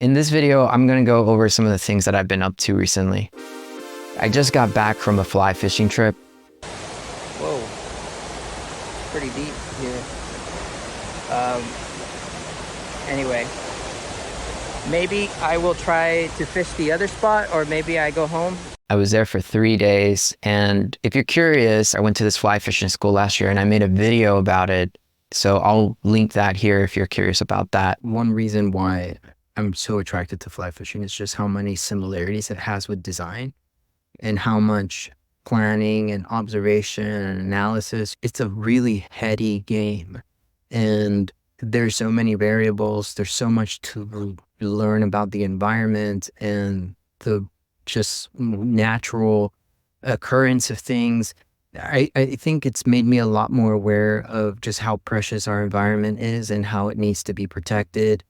In this video, I'm gonna go over some of the things that I've been up to recently. I just got back from a fly fishing trip. Whoa, pretty deep here. Anyway, maybe I will try to fish the other spot, or maybe I go home. I was there for 3 days, and if you're curious, I went to this fly fishing school last year and I made a video about it. So I'll link that here if you're curious about that. One reason why I'm so attracted to fly fishing is just how many similarities it has with design and how much planning and observation and analysis. It's a really heady game, and there's so many variables. There's so much to learn about the environment and the just natural occurrence of things. I think it's made me a lot more aware of just how precious our environment is and how it needs to be protected.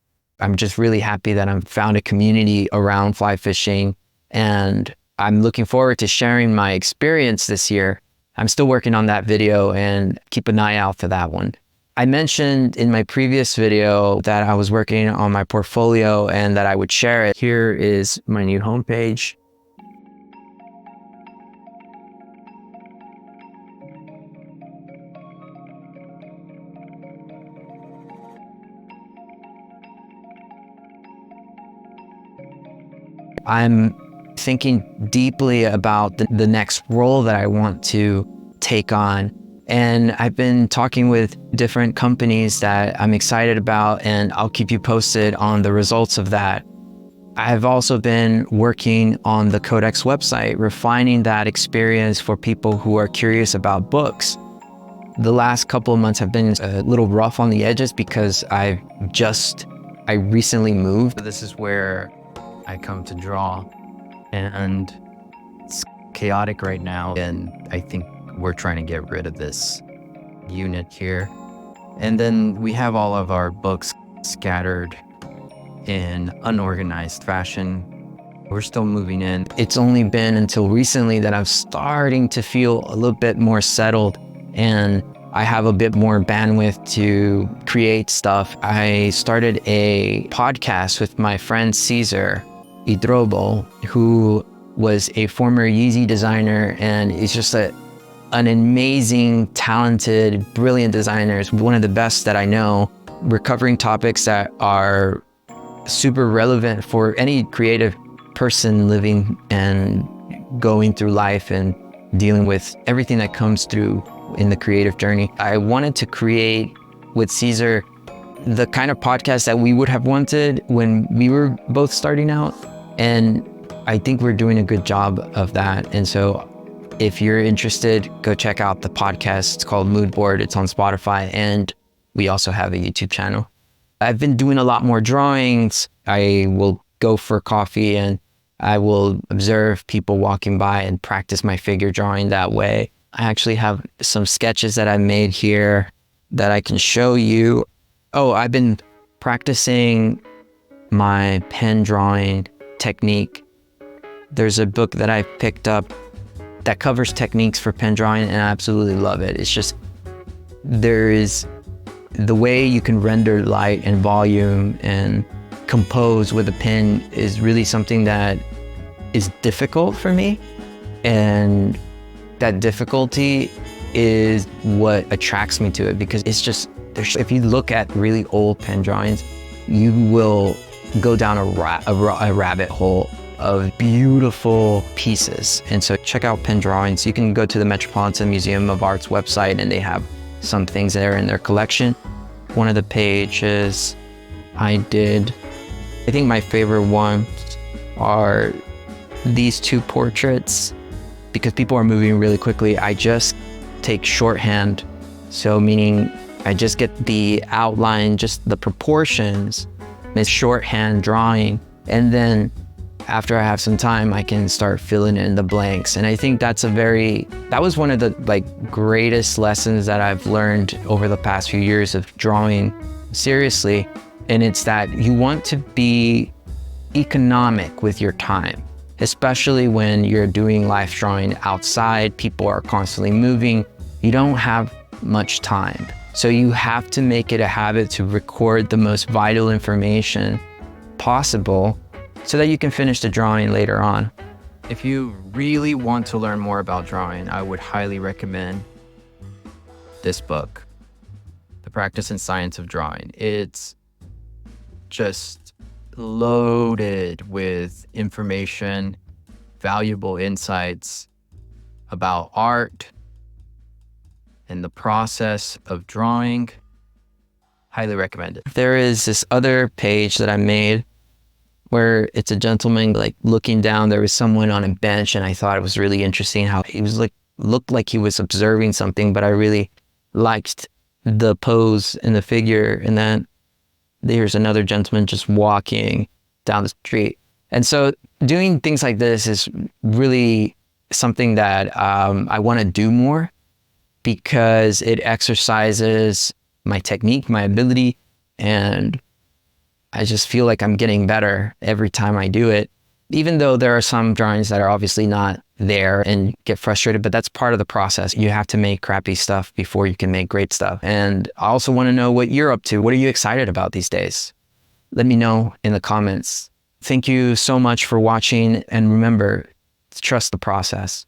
I'm just really happy that I've found a community around fly fishing, and I'm looking forward to sharing my experience this year. I'm still working on that video, and keep an eye out for that one. I mentioned in my previous video that I was working on my portfolio and that I would share it. Here is my new homepage. I'm thinking deeply about the next role that I want to take on. And I've been talking with different companies that I'm excited about, and I'll keep you posted on the results of that. I've also been working on the Codex website, refining that experience for people who are curious about books. The last couple of months have been a little rough on the edges because I recently moved. This is where I come to draw, and it's chaotic right now, and I think we're trying to get rid of this unit here. And then we have all of our books scattered in unorganized fashion. We're still moving in. It's only been until recently that I'm starting to feel a little bit more settled, and I have a bit more bandwidth to create stuff. I started a podcast with my friend Caesar Idrobo, who was a former Yeezy designer and is just an amazing, talented, brilliant designer. He's one of the best that I know. We're covering topics that are super relevant for any creative person living and going through life and dealing with everything that comes through in the creative journey. I wanted to create with Caesar the kind of podcast that we would have wanted when we were both starting out. And I think we're doing a good job of that. And so if you're interested, go check out the podcast. It's called Moodboard. It's on Spotify, and we also have a YouTube channel. I've been doing a lot more drawings. I will go for coffee and I will observe people walking by and practice my figure drawing that way. I actually have some sketches that I made here that I can show you. Oh, I've been practicing my pen drawing technique. There's a book that I picked up that covers techniques for pen drawing, and I absolutely love it. It's just, there is the way you can render light and volume and compose with a pen is really something that is difficult for me, and that difficulty is what attracts me to it, because it's just, if you look at really old pen drawings, you will go down a rabbit hole of beautiful pieces. And so check out pen drawings. You can go to the Metropolitan Museum of Art's website, and they have some things there in their collection. One of the pages I think my favorite ones are these two portraits. Because people are moving really quickly, I just take shorthand. So meaning I just get the outline, just the proportions, it's shorthand drawing. And then after I have some time, I can start filling in the blanks. And I think that was one of the greatest lessons that I've learned over the past few years of drawing seriously. And it's that you want to be economic with your time, especially when you're doing life drawing outside. People are constantly moving. You don't have much time. So you have to make it a habit to record the most vital information possible so that you can finish the drawing later on. If you really want to learn more about drawing, I would highly recommend this book, The Practice and Science of Drawing. It's just loaded with information, valuable insights about art and the process of drawing. Highly recommend it. There is this other page that I made where it's a gentleman like looking down. There was someone on a bench, and I thought it was really interesting how he was like, looked like he was observing something, but I really liked the pose and the figure. And then there's another gentleman just walking down the street. And so doing things like this is really something that I want to do more, because it exercises my technique, my ability, and I just feel like I'm getting better every time I do it. Even though there are some drawings that are obviously not there and get frustrated, but that's part of the process. You have to make crappy stuff before you can make great stuff. And I also want to know what you're up to. What are you excited about these days? Let me know in the comments. Thank you so much for watching, and remember to trust the process.